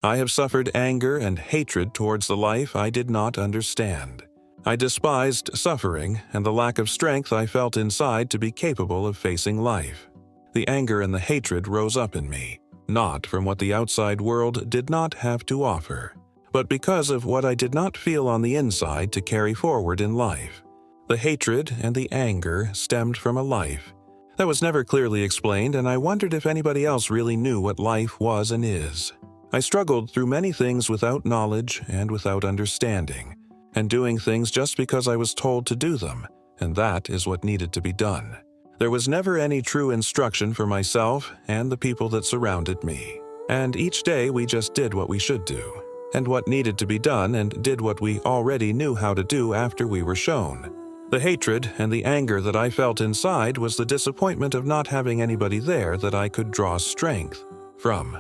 I have suffered anger and hatred towards the life I did not understand. I despised suffering and the lack of strength I felt inside to be capable of facing life. The anger and the hatred rose up in me, not from what the outside world did not have to offer, but because of what I did not feel on the inside to carry forward in life. The hatred and the anger stemmed from a life that was never clearly explained, and I wondered if anybody else really knew what life was and is. I struggled through many things without knowledge and without understanding, and doing things just because I was told to do them, and that is what needed to be done. There was never any true instruction for myself and the people that surrounded me, and each day we just did what we should do, and what needed to be done, and did what we already knew how to do after we were shown. The hatred and the anger that I felt inside was the disappointment of not having anybody there that I could draw strength from,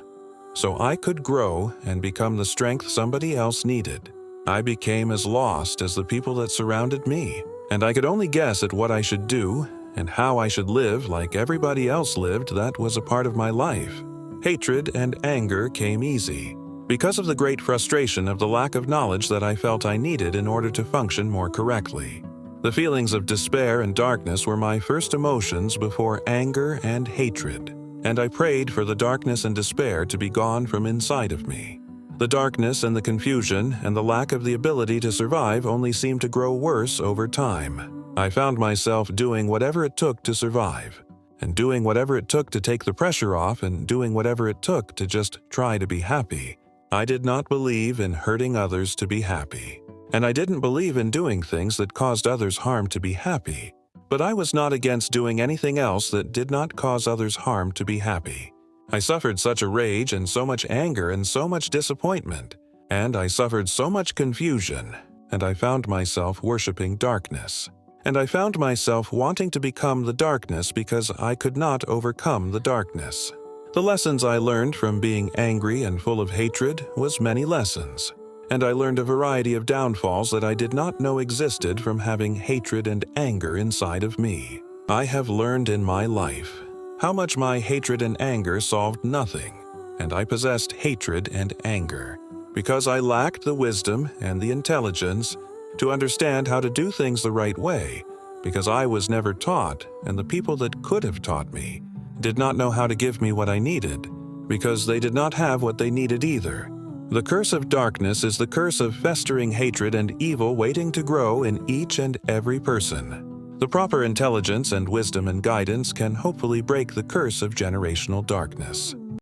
so I could grow and become the strength somebody else needed. I became as lost as the people that surrounded me, and I could only guess at what I should do and how I should live like everybody else lived that was a part of my life. Hatred and anger came easy, because of the great frustration of the lack of knowledge that I felt I needed in order to function more correctly. The feelings of despair and darkness were my first emotions before anger and hatred, and I prayed for the darkness and despair to be gone from inside of me. The darkness and the confusion and the lack of the ability to survive only seemed to grow worse over time. I found myself doing whatever it took to survive, and doing whatever it took to take the pressure off, and doing whatever it took to just try to be happy. I did not believe in hurting others to be happy, and I didn't believe in doing things that caused others harm to be happy, but I was not against doing anything else that did not cause others harm to be happy. I suffered such a rage and so much anger and so much disappointment, and I suffered so much confusion, and I found myself worshiping darkness. And I found myself wanting to become the darkness because I could not overcome the darkness. The lessons I learned from being angry and full of hatred was many lessons, and I learned a variety of downfalls that I did not know existed from having hatred and anger inside of me. I have learned in my life how much my hatred and anger solved nothing, and I possessed hatred and anger because I lacked the wisdom and the intelligence to understand how to do things the right way, because I was never taught, and the people that could have taught me did not know how to give me what I needed, because they did not have what they needed either. The curse of darkness is the curse of festering hatred and evil waiting to grow in each and every person. The proper intelligence and wisdom and guidance can hopefully break the curse of generational darkness.